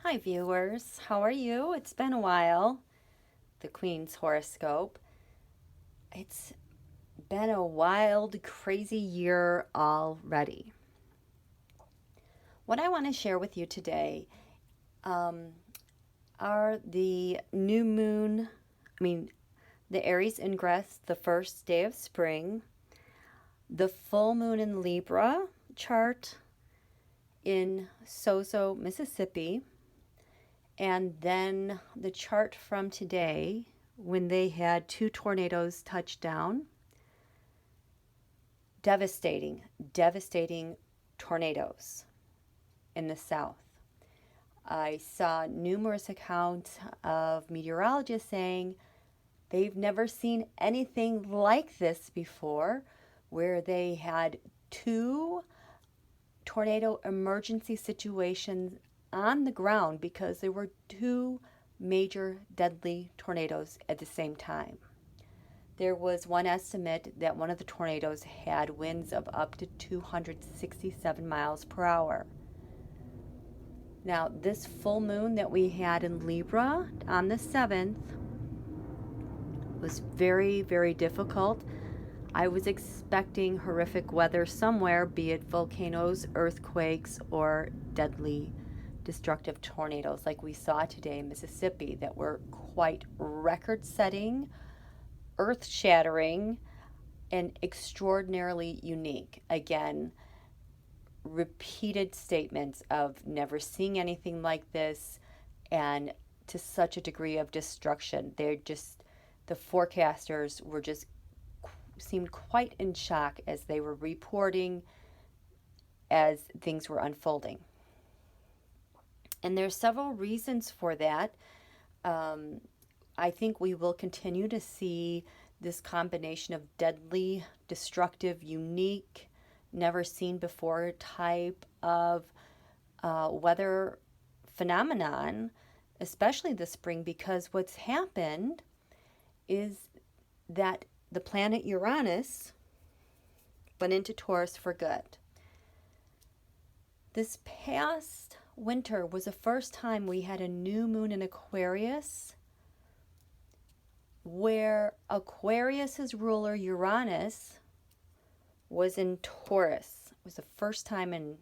Hi viewers, how are you? It's been a while. The Queen's horoscope. It's been a wild, crazy year already. What I want to share with you today are the new moon, the Aries Ingress, the first day of spring, the full moon in Libra chart in Soso, Mississippi, and then the chart from today when they had two tornadoes touch down. Devastating tornadoes in the south. I saw numerous accounts of meteorologists saying they've never seen anything like this before, where they had two tornado emergency situations on the ground because there were two major deadly tornadoes at the same time. There was one estimate that one of the tornadoes had winds of up to 267 miles per hour. Now, this full moon that we had in Libra on the 7th was very, very difficult. I was expecting horrific weather somewhere, be it volcanoes, earthquakes, or deadly destructive tornadoes like we saw today in Mississippi that were quite record-setting, earth-shattering, and extraordinarily unique. Again, repeated statements of never seeing anything like this and to such a degree of destruction. The forecasters seemed quite in shock as they were reporting as things were unfolding. And there's several reasons for that. I think we will continue to see this combination of deadly, destructive, unique, never seen before type of weather phenomenon, especially this spring, because what's happened is that the planet Uranus went into Taurus for good. This past winter was the first time we had a new moon in Aquarius, where Aquarius's ruler Uranus was in Taurus. It was the first time in,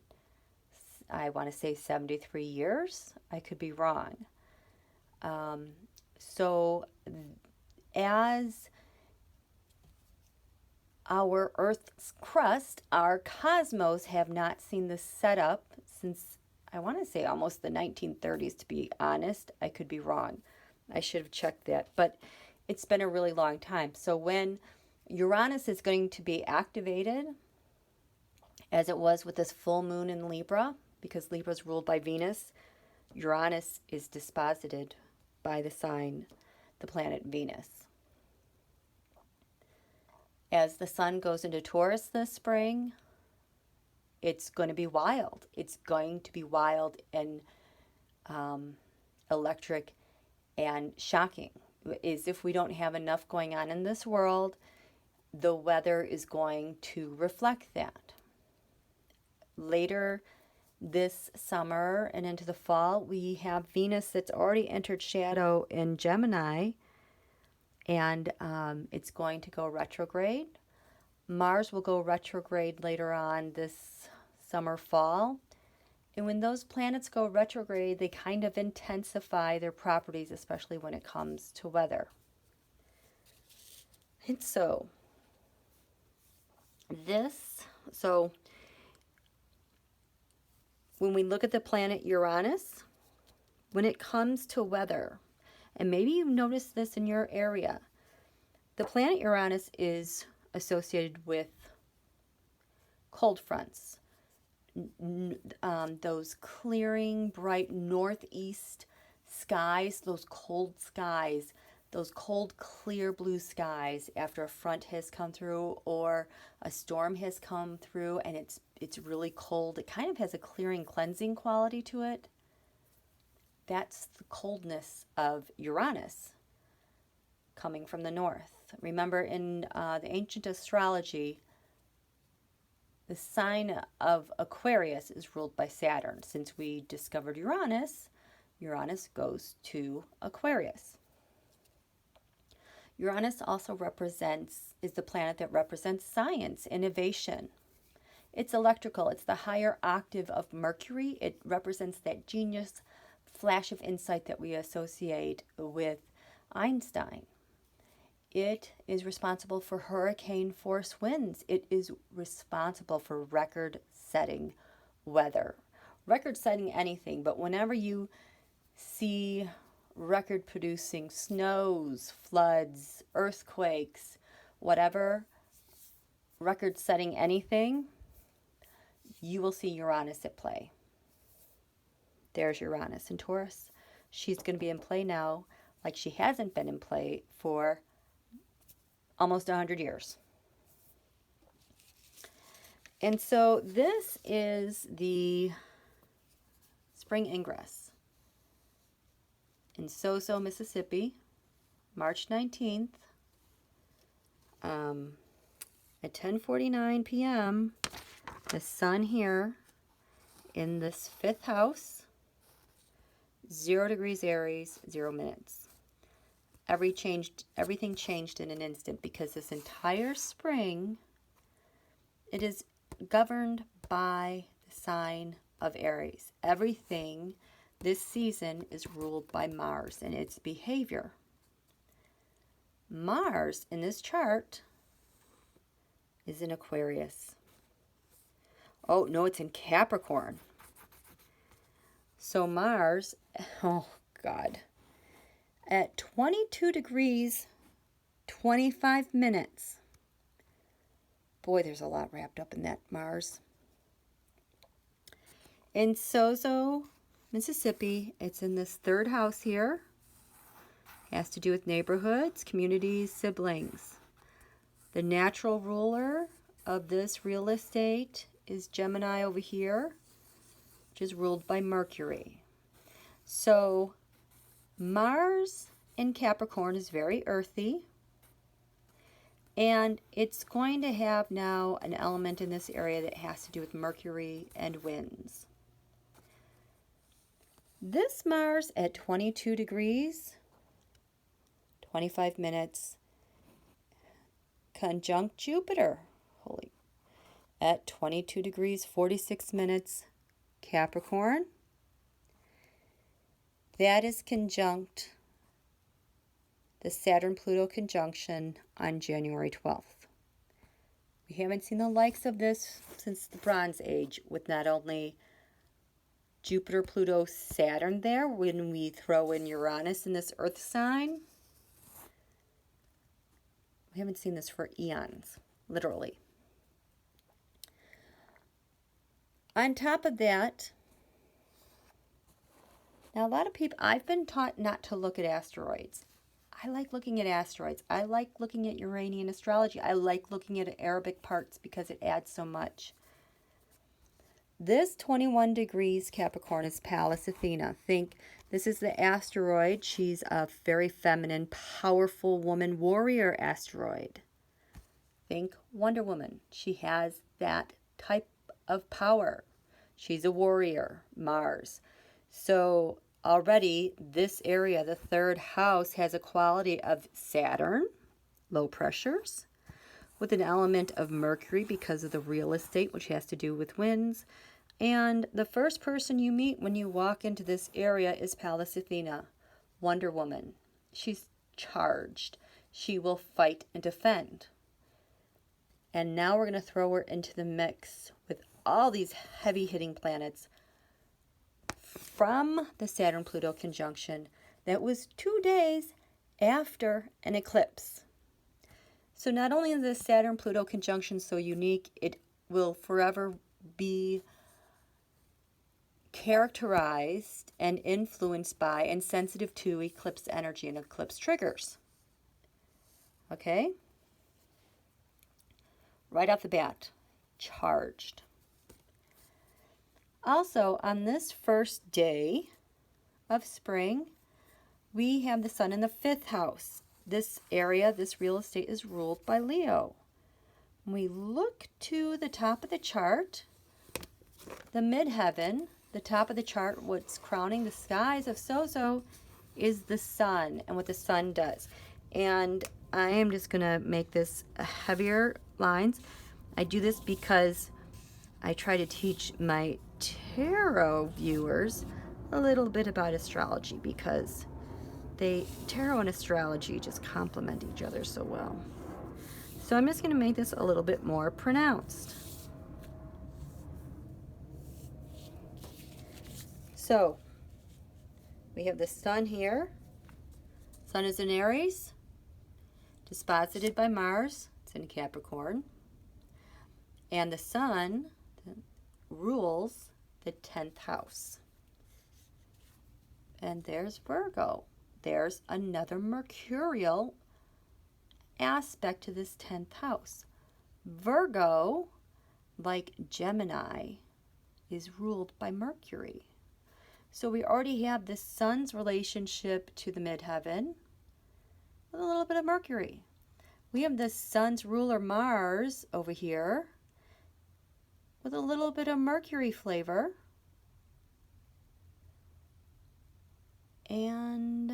I want to say, 73 years. I could be wrong. So as our Earth's crust, our cosmos, have not seen this setup since, I want to say, almost the 1930s, to be honest. I could be wrong. I should have checked that. But it's been a really long time. So when Uranus is going to be activated, as it was with this full moon in Libra, because Libra is ruled by Venus, Uranus is disposited by the sign, the planet Venus. As the sun goes into Taurus this spring, it's going to be wild. It's going to be wild and electric and shocking. As if we don't have enough going on in this world, the weather is going to reflect that. Later this summer and into the fall, we have Venus that's already entered shadow in Gemini, and it's going to go retrograde. Mars will go retrograde later on this summer, fall. And when those planets go retrograde, they kind of intensify their properties, especially when it comes to weather. And so when we look at the planet Uranus, when it comes to weather, and maybe you've noticed this in your area, the planet Uranus is associated with cold fronts. Those clearing, bright northeast skies, those cold skies, those cold, clear blue skies after a front has come through or a storm has come through and it's really cold. It kind of has a clearing, cleansing quality to it. That's the coldness of Uranus coming from the north. Remember, in the ancient astrology, the sign of Aquarius is ruled by Saturn. Since we discovered Uranus Uranus goes to Aquarius. Uranus also is the planet that represents science, innovation. It's electrical. It's the higher octave of Mercury. It represents that genius flash of insight that we associate with Einstein. It is responsible for hurricane force winds. It is responsible for record-setting weather. Record-setting anything, but whenever you see record-producing snows, floods, earthquakes, whatever, record-setting anything, you will see Uranus at play. There's Uranus in Taurus. She's going to be in play now like she hasn't been in play for almost 100 years. And so this is the spring ingress in Soso, Mississippi, March 19th, at 10:49 p.m. The sun here in this 5th house, 0 degrees Aries, 0 minutes. Everything changed in an instant because this entire spring, it is governed by the sign of Aries. Everything this season is ruled by Mars and its behavior. Mars in this chart is in Aquarius. Oh, no, it's in Capricorn. So Mars, oh God, at 22 degrees, 25 minutes. Boy, there's a lot wrapped up in that Mars. In Soso, Mississippi, it's in this 3rd house here. Has to do with neighborhoods, communities, siblings. The natural ruler of this real estate is Gemini over here, which is ruled by Mercury. So Mars in Capricorn is very earthy, and it's going to have now an element in this area that has to do with Mercury and winds. This Mars at 22 degrees, 25 minutes, conjunct Jupiter, at 22 degrees, 46 minutes, Capricorn. That is conjunct the Saturn-Pluto conjunction on January 12th. We haven't seen the likes of this since the Bronze Age, with not only Jupiter, Pluto, Saturn there, when we throw in Uranus in this Earth sign. We haven't seen this for eons, literally. On top of that, now a lot of people, I've been taught not to look at asteroids. I like looking at asteroids. I like looking at Uranian astrology. I like looking at Arabic parts because it adds so much. This 21 degrees Capricorn is Pallas Athena. Think this is the asteroid. She's a very feminine, powerful woman, warrior asteroid. Think Wonder Woman. She has that type of power. She's a warrior, Mars. So already this area, the 3rd house, has a quality of Saturn, low pressures, with an element of Mercury because of the real estate, which has to do with winds. And the first person you meet when you walk into this area is Pallas Athena, Wonder Woman. She's charged. She will fight and defend. And now we're going to throw her into the mix with all these heavy-hitting planets from the Saturn-Pluto conjunction that was 2 days after an eclipse. So not only is the Saturn-Pluto conjunction so unique, it will forever be characterized and influenced by and sensitive to eclipse energy and eclipse triggers. Okay? Right off the bat, charged. Also, on this first day of spring, we have the sun in the 5th house. This area, this real estate, is ruled by Leo. When we look to the top of the chart, the midheaven, the top of the chart, what's crowning the skies of Soso is the sun and what the sun does. And I am just going to make this heavier lines. I do this because I try to teach my tarot viewers a little bit about astrology, because tarot and astrology just complement each other so well. So I'm just going to make this a little bit more pronounced. So we have the sun here. Sun is in Aries, disposited by Mars. It's in Capricorn. And the sun rules the 10th house. And there's Virgo. There's another mercurial aspect to this 10th house. Virgo, like Gemini, is ruled by Mercury. So we already have the sun's relationship to the midheaven with a little bit of Mercury. We have the sun's ruler Mars over here with a little bit of Mercury flavor. And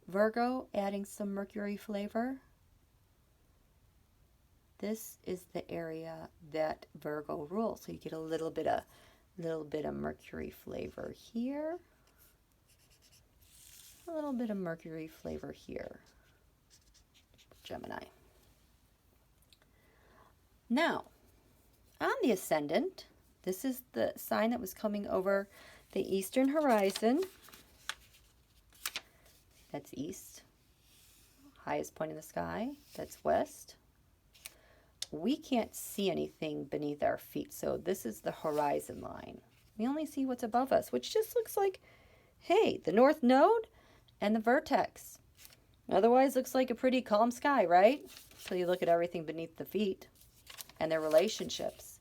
Virgo adding some Mercury flavor. This is the area that Virgo rules. So you get a little bit of Mercury flavor here. A little bit of Mercury flavor here. Gemini. Now, on the ascendant, this is the sign that was coming over the eastern horizon. That's east. Highest point in the sky. That's west. We can't see anything beneath our feet, so this is the horizon line. We only see what's above us, which just looks like, hey, the north node and the vertex. Otherwise, looks like a pretty calm sky, right? So you look at everything beneath the feet and their relationships.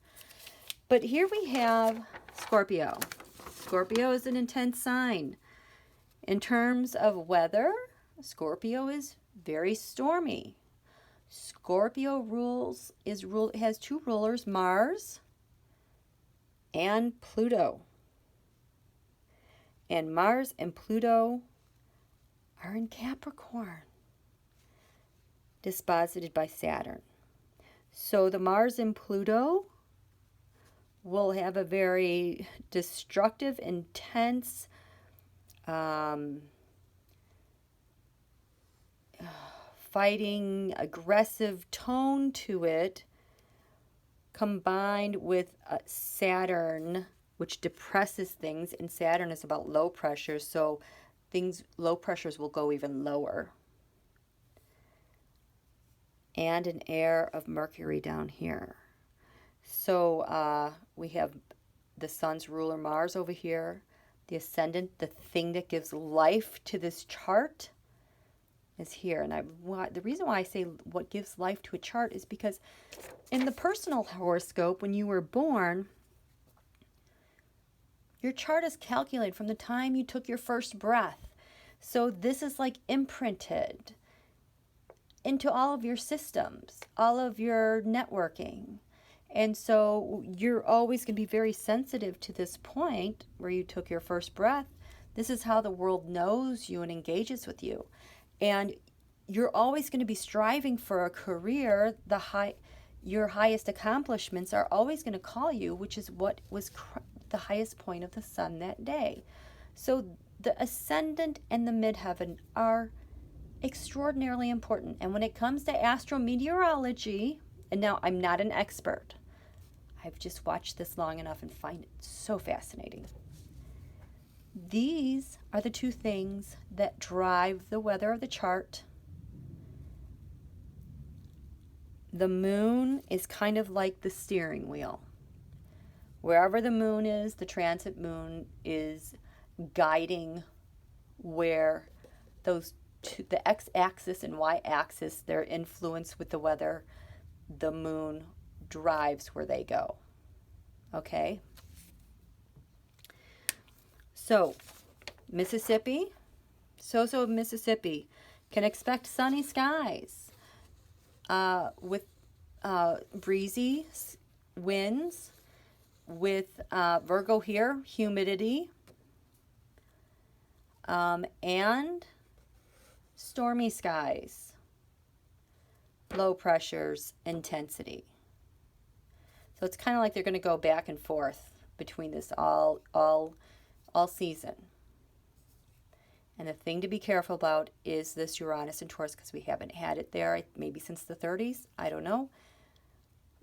But here we have Scorpio. Scorpio is an intense sign. In terms of weather, Scorpio is very stormy. Scorpio has two rulers, Mars and Pluto. And Mars and Pluto are in Capricorn, disposited by Saturn. So the Mars and Pluto will have a very destructive, intense, fighting, aggressive tone to it, combined with Saturn, which depresses things, and Saturn is about low pressure, so low pressures will go even lower. And an air of Mercury down here. So we have the sun's ruler Mars over here, the ascendant, the thing that gives life to this chart, is here. And the reason why I say what gives life to a chart is because in the personal horoscope, when you were born, your chart is calculated from the time you took your first breath. So this is like imprinted into all of your systems, all of your networking. And so you're always going to be very sensitive to this point where you took your first breath. This is how the world knows you and engages with you. And you're always going to be striving for a career. Your highest accomplishments are always going to call you, which is what was the highest point of the sun that day. So the ascendant and the midheaven are extraordinarily important. And when it comes to astrometeorology, and now I'm not an expert, I've just watched this long enough and find it so fascinating. These are the two things that drive the weather of the chart. The moon is kind of like the steering wheel. Wherever the moon is, the transit moon is guiding where those two, the x-axis and y-axis, their influence with the weather, the moon drives where they go. Okay? So, Mississippi, Soso, Mississippi, can expect sunny skies with breezy winds with Virgo here, humidity, and stormy skies, low pressures, intensity. So it's kind of like they're going to go back and forth between this all season. And the thing to be careful about is this Uranus and Taurus, because we haven't had it there maybe since the 30s. I don't know.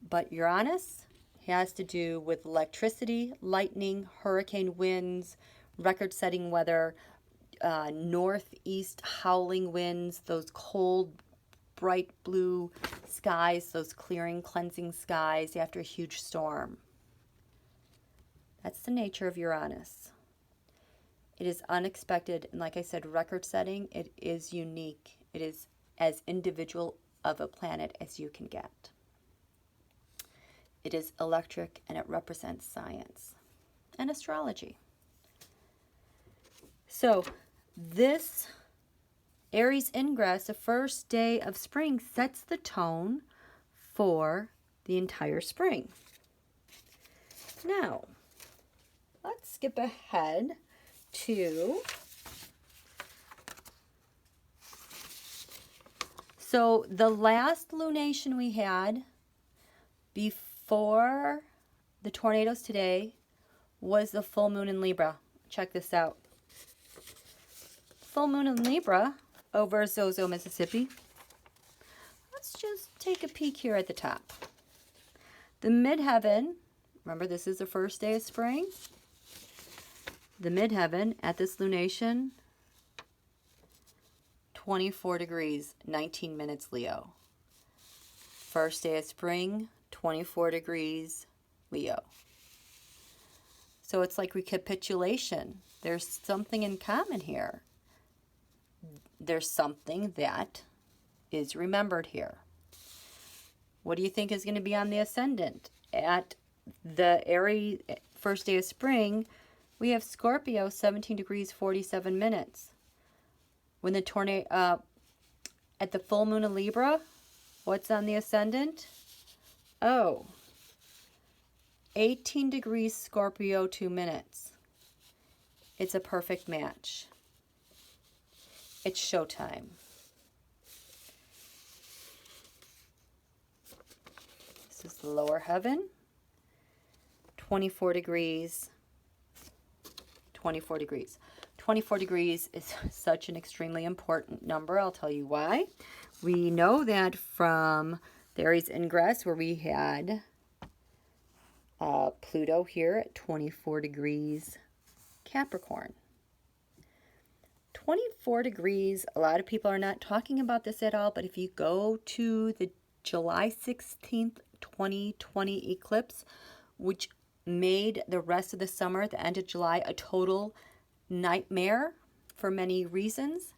But Uranus has to do with electricity, lightning, hurricane winds, record-setting weather, northeast howling winds, those cold, bright blue skies, those clearing, cleansing skies after a huge storm. That's the nature of Uranus. It is unexpected, and like I said, record-setting. It is unique. It is as individual of a planet as you can get. It is electric, and it represents science and astrology. So this Aries Ingress, the first day of spring, sets the tone for the entire spring. Now, let's skip ahead to, so the last lunation we had before the tornadoes today was the full moon in Libra. Check this out. Full moon in Libra over Soso, Mississippi. Let's just take a peek here at the top. The midheaven, remember this is the first day of spring. The midheaven at this lunation, 24 degrees, 19 minutes Leo. First day of spring, 24 degrees Leo. So it's like recapitulation. There's something in common here. There's something that is remembered here. What do you think is going to be on the ascendant? At the Aries first day of spring, we have Scorpio, 17 degrees, 47 minutes. When the tornado, at the full moon of Libra, what's on the ascendant? Oh, 18 degrees, Scorpio, 2 minutes. It's a perfect match. It's showtime. This is the lower heaven. 24 degrees. 24 degrees. 24 degrees is such an extremely important number. I'll tell you why. We know that from the Aries Ingress, where we had Pluto here at 24 degrees Capricorn. 24 degrees, a lot of people are not talking about this at all, but if you go to the July 16th, 2020 eclipse, which made the rest of the summer at the end of July a total nightmare for many reasons,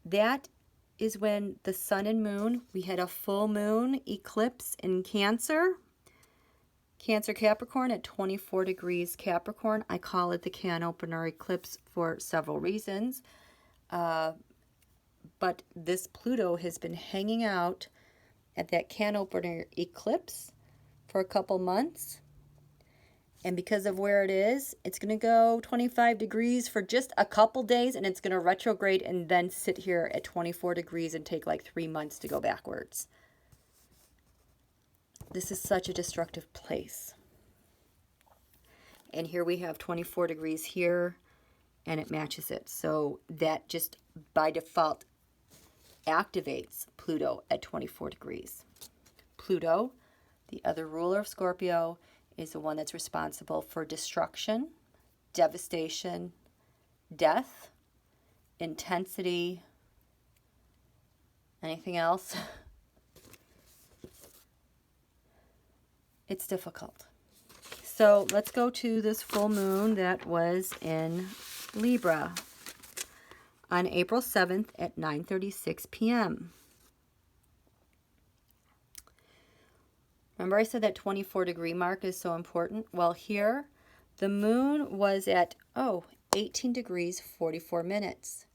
that is when the sun and moon, we had a full moon eclipse in Cancer-Capricorn at 24 degrees Capricorn. I call it the can opener eclipse for several reasons. But this Pluto has been hanging out at that can opener eclipse for a couple months. And because of where it is, it's going to go 25 degrees for just a couple days, and it's going to retrograde and then sit here at 24 degrees and take like 3 months to go backwards. This is such a destructive place. And here we have 24 degrees here, and it matches it. So that just by default activates Pluto at 24 degrees. Pluto, the other ruler of Scorpio, is the one that's responsible for destruction, devastation, death, intensity. Anything else? It's difficult. So let's go to this full moon that was in Libra on April 7th at 9:36 p.m. Remember I said that 24 degree mark is so important? Well, here the moon was at, 18 degrees, 44 minutes.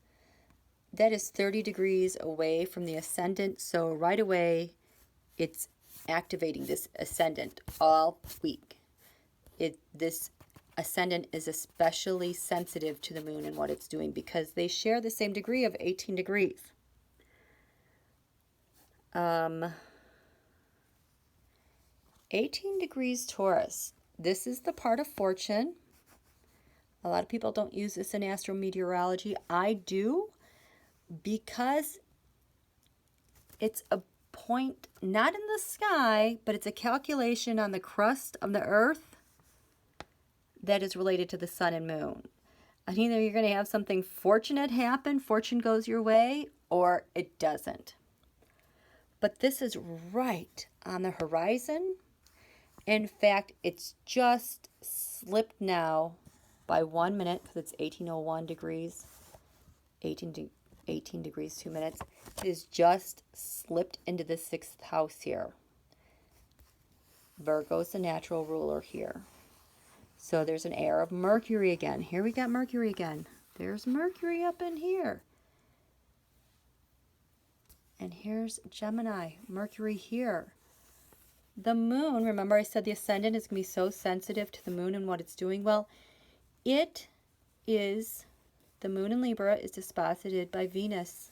That is 30 degrees away from the ascendant. So right away, it's activating this ascendant all week. this ascendant is especially sensitive to the moon and what it's doing because they share the same degree of 18 degrees. 18 degrees Taurus. This is the part of fortune. A lot of people don't use this in astrometeorology. I do, because it's a point not in the sky, but it's a calculation on the crust of the earth that is related to the sun and moon. And either you're going to have something fortunate happen, fortune goes your way, or it doesn't. But this is right on the horizon. In fact, it's just slipped now by 1 minute, because it's 18:01 degrees, 18 degrees 2 minutes. It is just slipped into the 6th house here. Virgo's the natural ruler here. So there's an air of Mercury again. Here we got Mercury again. There's Mercury up in here. And here's Gemini, Mercury here. The moon, remember I said the ascendant is going to be so sensitive to the moon and what it's doing? Well, it is, the moon in Libra is disposited by Venus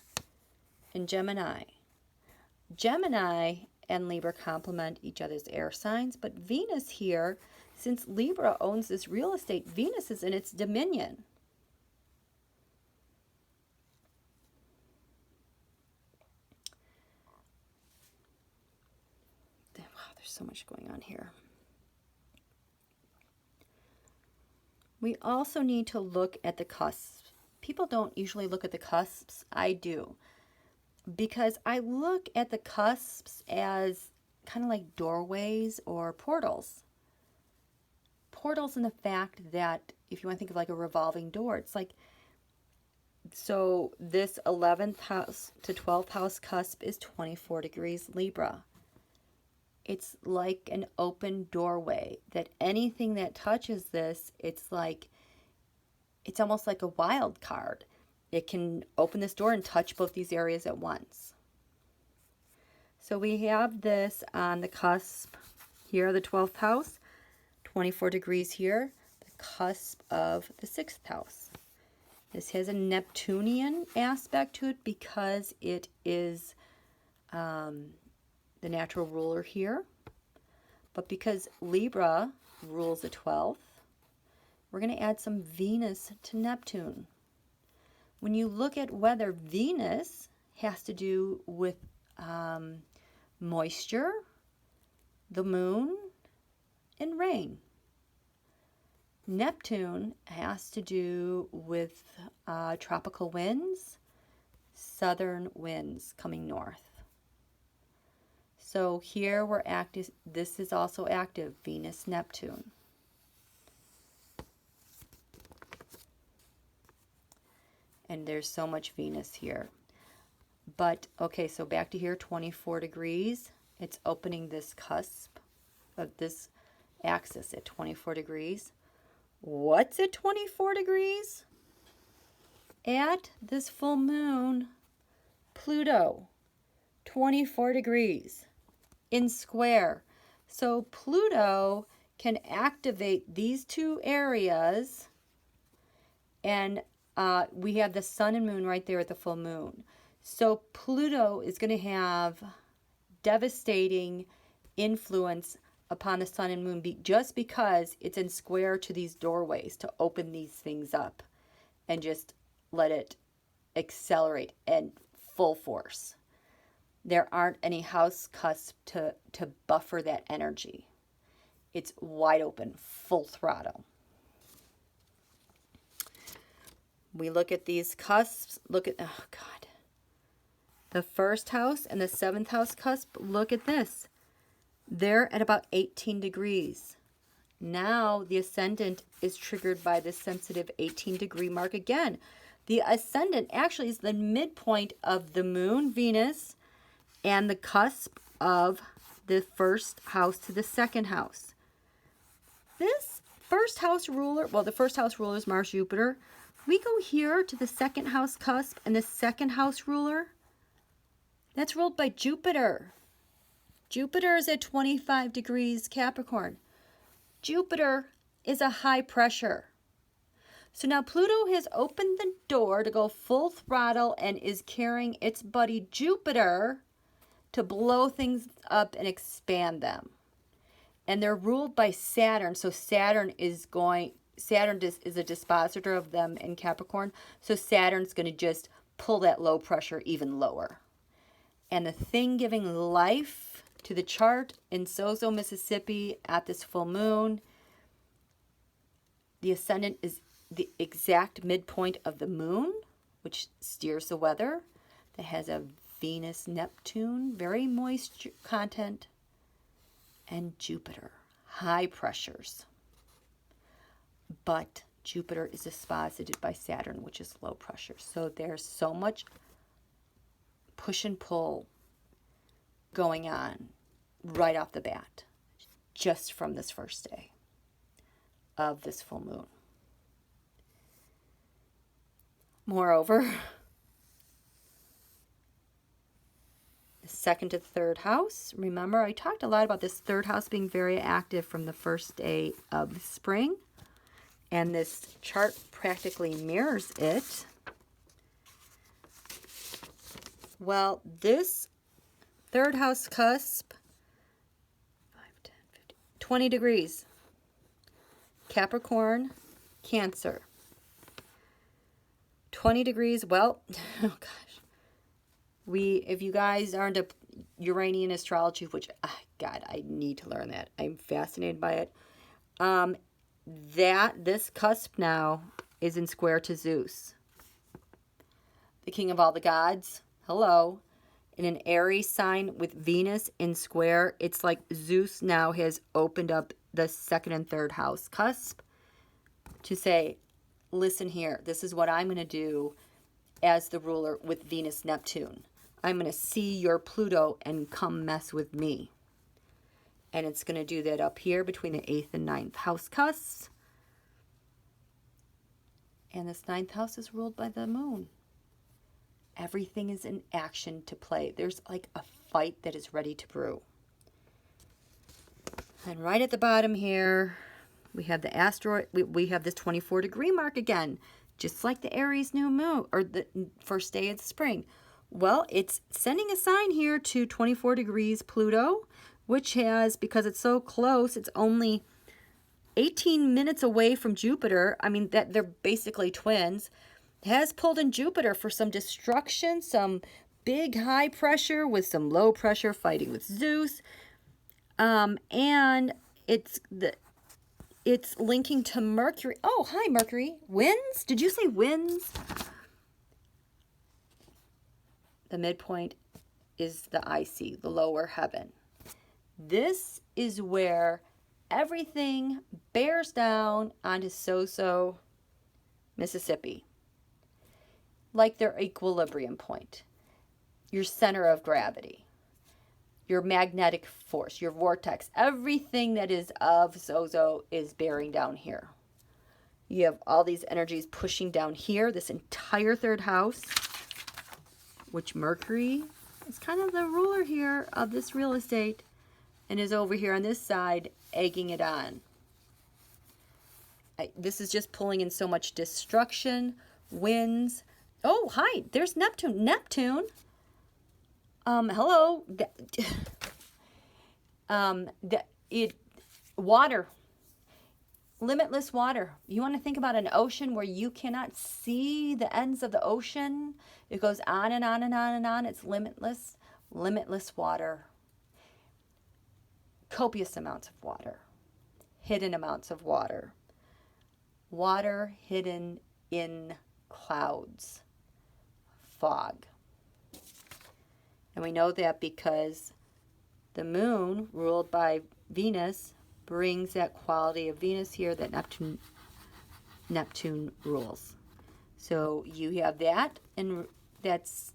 in Gemini. Gemini and Libra complement each other's air signs, but Venus here, since Libra owns this real estate, Venus is in its dominion. So much going on here. We also need to look at the cusps. People don't usually look at the cusps. I do. Because I look at the cusps as kind of like doorways or portals. Portals in the fact that, if you want to think of like a revolving door, it's like, so this 11th house to 12th house cusp is 24 degrees Libra. It's like an open doorway that anything that touches this, it's almost like a wild card. It can open this door and touch both these areas at once. So we have this on the cusp here, the 12th house, 24 degrees here, the cusp of the 6th house. This has a Neptunian aspect to it because it is the natural ruler here, but because Libra rules the 12th, we're going to add some Venus to Neptune. When you look at weather, Venus has to do with moisture, the moon, and rain. Neptune has to do with tropical winds, southern winds coming north. So here we're active, this is also active, Venus, Neptune. And there's so much Venus here. But, okay, so back to here, 24 degrees. It's opening this cusp of this axis at 24 degrees. What's at 24 degrees? At this full moon, Pluto, 24 degrees. In square. So Pluto can activate these two areas, and we have the sun and moon right there at the full moon. So Pluto is going to have devastating influence upon the sun and moon just because it's in square to these doorways to open these things up and just let it accelerate in full force. There aren't any house cusps to buffer that energy. It's wide open, full throttle. We look at these cusps, look at, oh God. The 1st house and the 7th house cusp, look at this. They're at about 18 degrees. Now the ascendant is triggered by this sensitive 18 degree mark again. The ascendant actually is the midpoint of the moon, Venus, and the cusp of the 1st house to the 2nd house. This 1st house ruler, well, the 1st house ruler is Mars, Jupiter. We go here to the 2nd house cusp and the 2nd house ruler. That's ruled by Jupiter. Jupiter is at 25 degrees Capricorn. Jupiter is a high pressure. So now Pluto has opened the door to go full throttle and is carrying its buddy Jupiter to blow things up and expand them. And they're ruled by Saturn. So Saturn is a dispositor of them in Capricorn. So Saturn's going to just pull that low pressure even lower. And the thing giving life to the chart in Soso, Mississippi at this full moon, the ascendant is the exact midpoint of the moon, which steers the weather. That has a Venus, Neptune, very moist content, and Jupiter, high pressures. But Jupiter is disposited by Saturn, which is low pressure. So there's so much push and pull going on right off the bat, just from this first day of this full moon. Moreover, the second to third house, remember I talked a lot about this third house being very active from the first day of spring, and this chart practically mirrors it. Well, this third house cusp, 5, 10, 15, 20 degrees, Capricorn, Cancer. 20 degrees, well, oh gosh. If you guys are into Uranian astrology, which, God, I need to learn that. I'm fascinated by it. This cusp now is in square to Zeus, the king of all the gods. Hello. In an Aries sign with Venus in square, it's like Zeus now has opened up the second and third house cusp to say, listen here, this is what I'm going to do as the ruler with Venus, Neptune. I'm going to see your Pluto and come mess with me. And it's going to do that up here between the 8th and 9th house cusps. And this 9th house is ruled by the moon. Everything is in action to play. There's like a fight that is ready to brew. And right at the bottom here, we have the asteroid. We have this 24 degree mark again, just like the Aries new moon or the first day of the spring. Well, it's sending a sign here to 24 degrees Pluto, which has, because it's so close, it's only 18 minutes away from Jupiter. I mean, that they're basically twins. Has pulled in Jupiter for some destruction, some big high pressure with some low pressure fighting with Zeus. And it's linking to Mercury. Oh, hi, Mercury. Winds? Did you say winds? The midpoint is the IC, the lower heaven. This is where everything bears down onto Soso, Mississippi. Like their equilibrium point, your center of gravity, your magnetic force, your vortex, everything that is of Soso is bearing down here. You have all these energies pushing down here, this entire third house, which Mercury is kind of the ruler here of this real estate and is over here on this side egging it on. This is just pulling in so much destruction, winds. Oh, hi, there's Neptune. Neptune. Hello. Water. Limitless water. You want to think about an ocean where you cannot see the ends of the ocean? It goes on and on and on and on. It's limitless. Limitless water. Copious amounts of water. Hidden amounts of water. Water hidden in clouds. Fog. And we know that because the moon, ruled by Venus, brings that quality of Venus here that Neptune rules. So you have that, and it's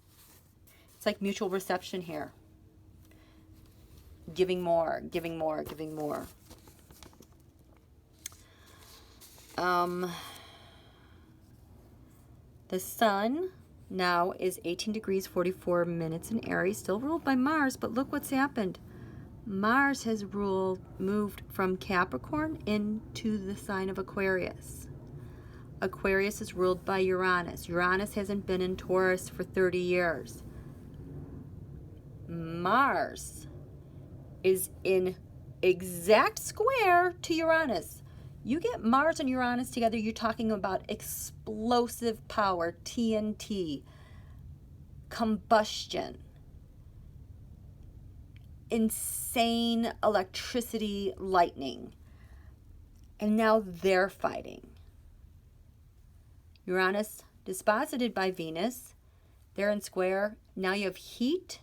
like mutual reception here. Giving more, giving more, giving more. The sun now is 18 degrees 44 minutes in Aries, still ruled by Mars, but look what's happened. Mars has moved from Capricorn into the sign of Aquarius. Aquarius is ruled by Uranus. Uranus hasn't been in Taurus for 30 years. Mars is in exact square to Uranus. You get Mars and Uranus together, you're talking about explosive power, TNT, combustion, insane electricity, lightning. And now they're fighting. Uranus disposited by Venus. They're in square. Now you have heat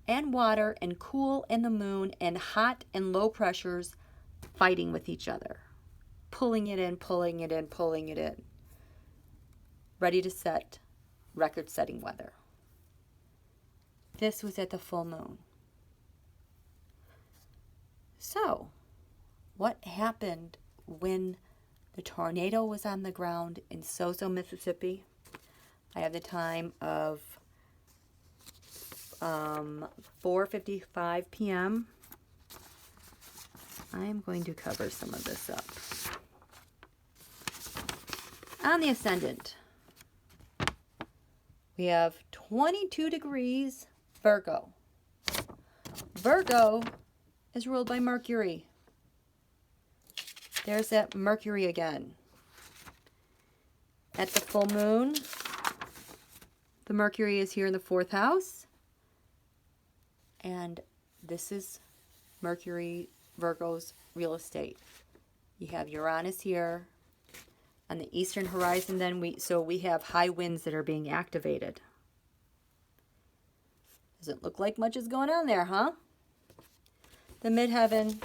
and water and cool and the moon and hot and low pressures fighting with each other. Pulling it in, pulling it in, pulling it in. Ready to set record-setting weather. This was at the full moon. So, what happened when the tornado was on the ground in Soso, Mississippi? I have the time of 4:55 p.m. I'm going to cover some of this up. On the Ascendant, we have 22 degrees Virgo. Virgo is ruled by Mercury. There's that Mercury again. At the full moon, the Mercury is here in the 4th house. And this is Mercury, Virgo's real estate. You have Uranus here on the eastern horizon. Then we have high winds that are being activated. Doesn't look like much is going on there, huh? The midheaven,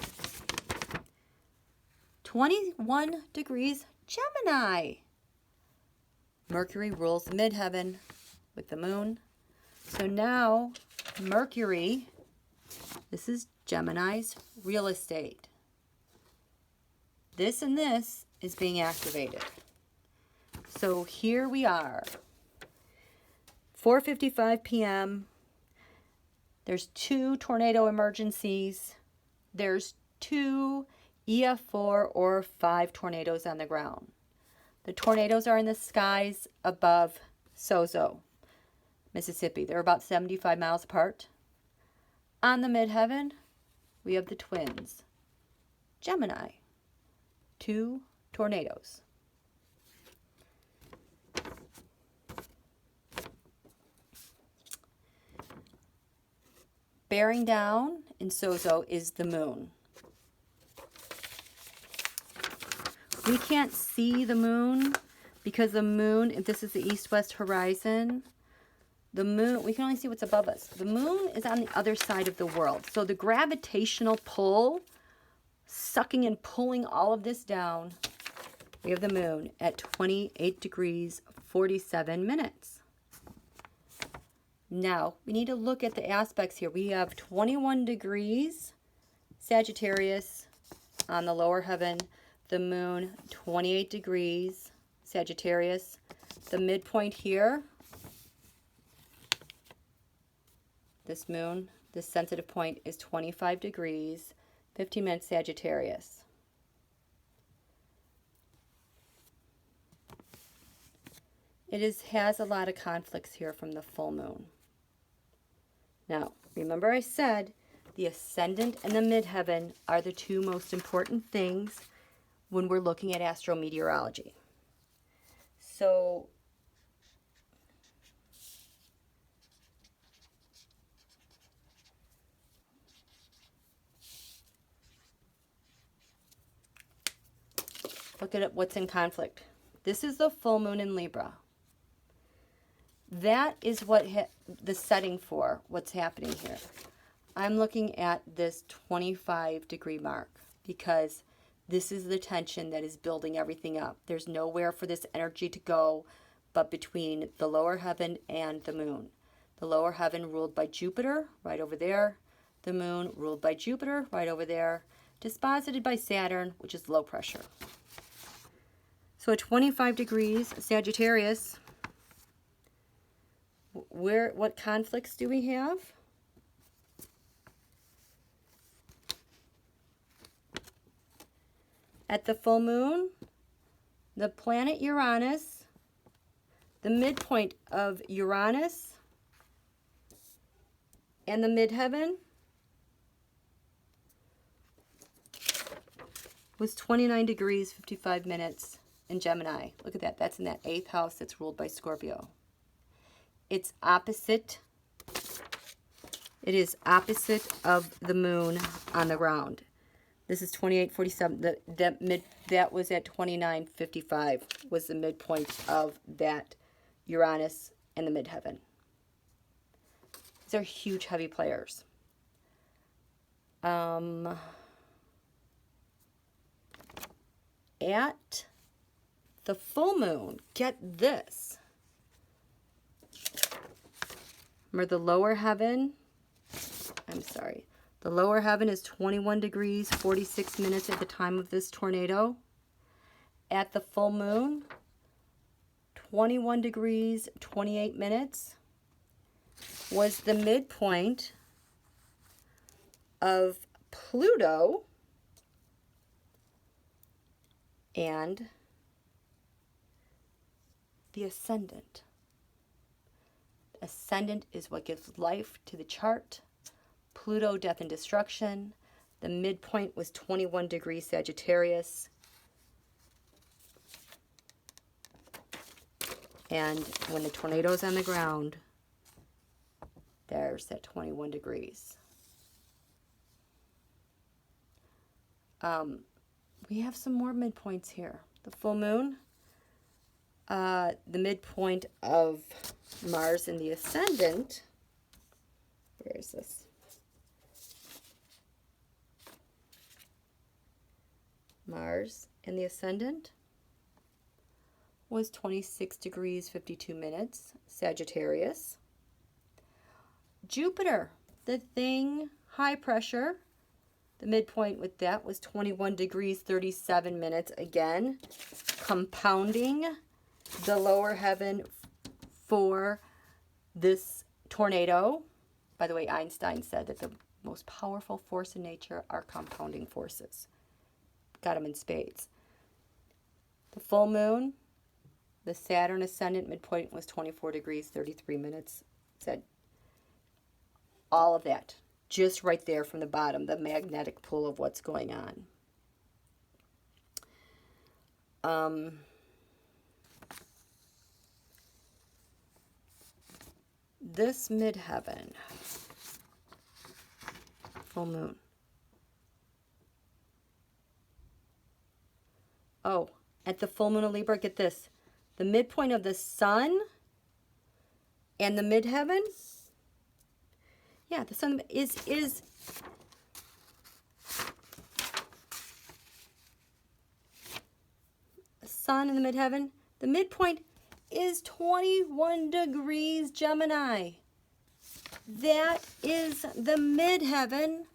21 degrees Gemini. Mercury rules the midheaven with the moon. So now Mercury, this is Gemini's real estate. This and this is being activated. So here we are, 4:55 p.m. There's 2 tornado emergencies. There's 2 EF4 or 5 tornadoes on the ground. The tornadoes are in the skies above Soso, Mississippi. They're about 75 miles apart. On the midheaven, we have the twins, Gemini, 2 tornadoes. Bearing down in Soso is the moon. We can't see the moon because the moon, if this is the east-west horizon, the moon, we can only see what's above us. The moon is on the other side of the world. So the gravitational pull, sucking and pulling all of this down, we have the moon at 28 degrees, 47 minutes. Now, we need to look at the aspects here. We have 21 degrees Sagittarius on the lower heaven. The moon, 28 degrees Sagittarius. The midpoint here, this moon, this sensitive point is 25 degrees, 15 minutes Sagittarius. It has a lot of conflicts here from the full moon. Now, remember I said the ascendant and the midheaven are the 2 most important things when we're looking at astrometeorology. So, look at what's in conflict. This is the full moon in Libra. That is what the setting for what's happening here. I'm looking at this 25 degree mark because this is the tension that is building everything up. There's nowhere for this energy to go but between the lower heaven and the moon. The lower heaven ruled by Jupiter, right over there. The moon ruled by Jupiter, right over there. Disposited by Saturn, which is low pressure. So at 25 degrees Sagittarius, what conflicts do we have? At the full moon, the planet Uranus, the midpoint of Uranus and the midheaven was 29 degrees, 55 minutes in Gemini. Look at that. That's in that 8th house that's ruled by Scorpio. It's opposite. It is opposite of the moon on the ground. This is 28:47. That was at 29:55 was the midpoint of that Uranus and the midheaven. These are huge, heavy players. At the full moon, get this. Remember the lower heaven? The lower heaven is 21 degrees, 46 minutes at the time of this tornado. At the full moon, 21 degrees, 28 minutes was the midpoint of Pluto and the Ascendant. Ascendant is what gives life to the chart. Pluto, death and destruction. The midpoint was 21 degrees Sagittarius. And when the tornado's on the ground, there's that 21 degrees. We have some more midpoints here. The full moon, the midpoint of Mars in the Ascendant. Where is this? Mars in the Ascendant was 26 degrees, 52 minutes, Sagittarius. Jupiter, the thing, high pressure, the midpoint with that was 21 degrees, 37 minutes, again, compounding the lower heaven for this tornado. By the way, Einstein said that the most powerful force in nature are compounding forces. Got them in spades. The full moon, the Saturn ascendant midpoint was 24 degrees, 33 minutes. Said all of that just right there from the bottom, the magnetic pull of what's going on. This midheaven, full moon. Oh, at the full moon of Libra, get this. The midpoint of the sun and the midheaven. Yeah, the sun is the sun in the midheaven. The midpoint is 21 degrees Gemini. That is the midheaven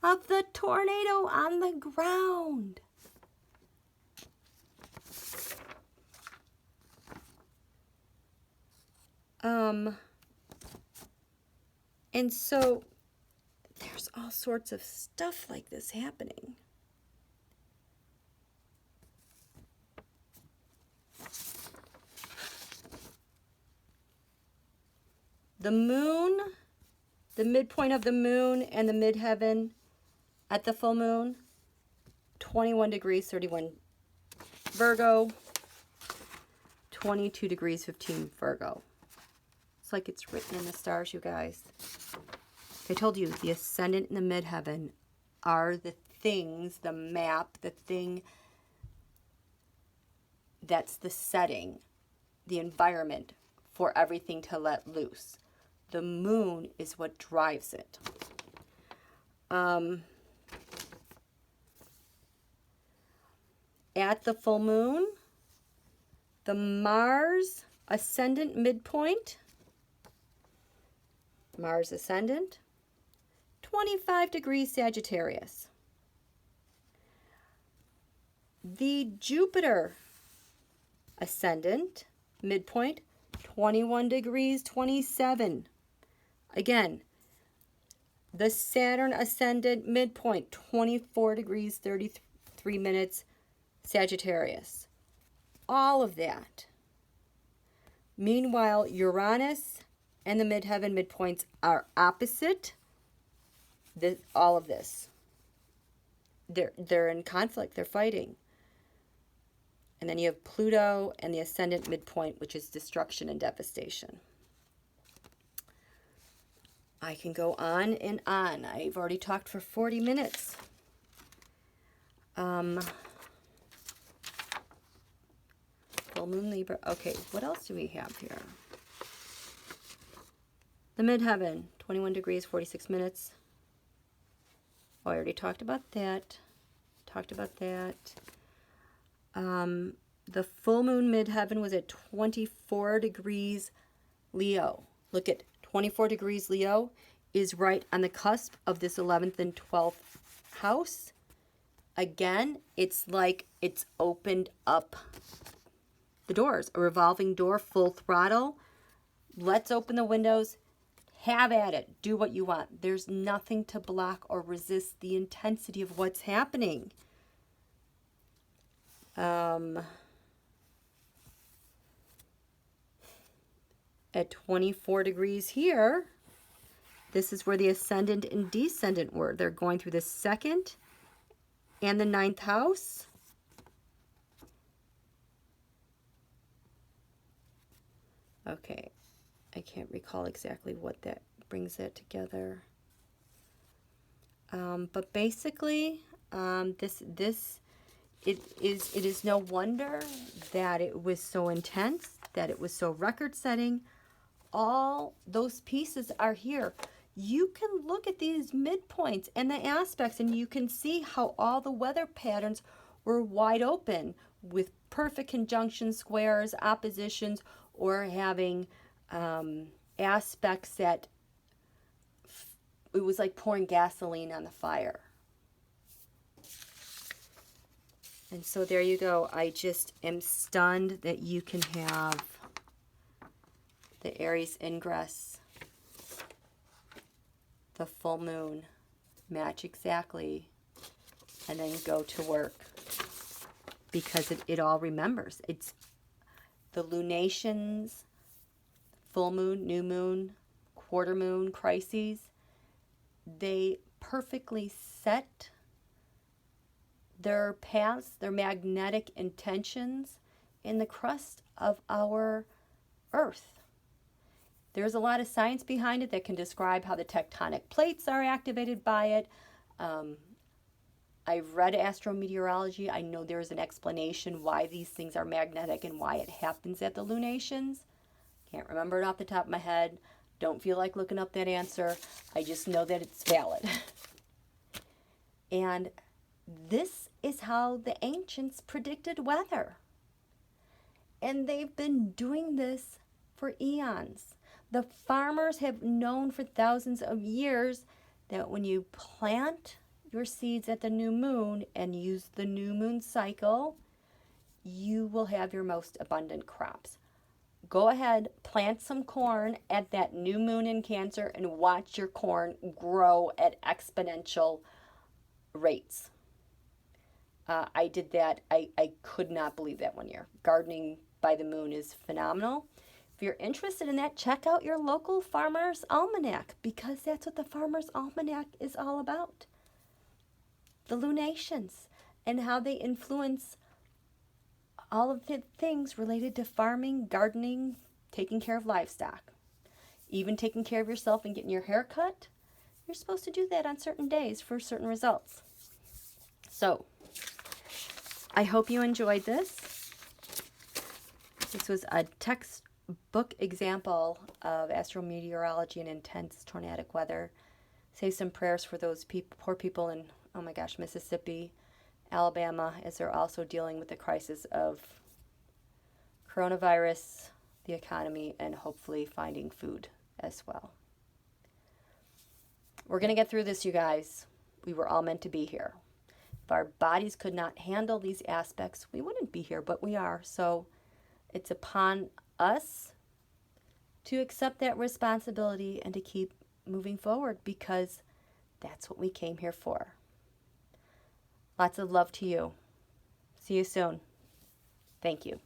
of the tornado on the ground. And so there's all sorts of stuff like this happening. The moon, the midpoint of the moon and the midheaven at the full moon, 21 degrees, 31 Virgo, 22 degrees, 15 Virgo. It's like it's written in the stars, you guys. I told you, the ascendant and the midheaven are the things, the map, the thing that's the setting, the environment for everything to let loose. The moon is what drives it. At the full moon, the Mars ascendant midpoint, Mars ascendant, 25 degrees Sagittarius. The Jupiter ascendant midpoint, 21 degrees 27. Again, the Saturn ascendant midpoint, 24 degrees 33 minutes Sagittarius. All of that. Meanwhile, Uranus and the midheaven midpoints are opposite. All of this. They're in conflict. They're fighting. And then you have Pluto and the Ascendant midpoint, which is destruction and devastation. I can go on and on. I've already talked for 40 minutes. Full moon Libra. Okay, what else do we have here? The midheaven, 21 degrees, 46 minutes. Oh, I already talked about that. The full moon midheaven was at 24 degrees Leo. Look at 24 degrees Leo is right on the cusp of this 11th and 12th house. Again, it's like it's opened up the doors, a revolving door, full throttle. Let's open the windows. Have at it. Do what you want. There's nothing to block or resist the intensity of what's happening. At 24 degrees here, this is where the ascendant and descendant were. They're going through the 2nd and the 9th house. Okay, I can't recall exactly what that brings that together. But basically, it is no wonder that it was so intense, that it was so record-setting. All those pieces are here. You can look at these midpoints and the aspects, and you can see how all the weather patterns were wide open with perfect conjunctions, squares, oppositions, or having aspects that it was like pouring gasoline on the fire. And so there you go. I just am stunned that you can have the Aries Ingress, the full moon, match exactly, and then go to work. Because it all remembers. It's the lunations, full moon, new moon, quarter moon crises. They perfectly set their paths, their magnetic intentions in the crust of our Earth. There's a lot of science behind it that can describe how the tectonic plates are activated by it. I've read Astrometerology. I know there's an explanation why these things are magnetic and why it happens at the lunations. Can't remember it off the top of my head. Don't feel like looking up that answer. I just know that it's valid. And this is how the ancients predicted weather. And they've been doing this for eons. The farmers have known for thousands of years that when you plant your seeds at the new moon and use the new moon cycle, you will have your most abundant crops. Go ahead, plant some corn at that new moon in Cancer and watch your corn grow at exponential rates. I did that. I could not believe that one year. Gardening by the moon is phenomenal. If you're interested in that, check out your local Farmer's Almanac, because that's what the Farmer's Almanac is all about. The lunations and how they influence all of the things related to farming, gardening, taking care of livestock, even taking care of yourself and getting your hair cut. You're supposed to do that on certain days for certain results. So, I hope you enjoyed this. This was a textbook example of astrometeorology and intense tornadic weather. Say some prayers for those poor people in, oh my gosh, Mississippi, Alabama, as they're also dealing with the crisis of coronavirus, the economy, and hopefully finding food as well. We're going to get through this, you guys. We were all meant to be here. If our bodies could not handle these aspects, we wouldn't be here, but we are. So it's upon us to accept that responsibility and to keep moving forward, because that's what we came here for. Lots of love to you. See you soon. Thank you.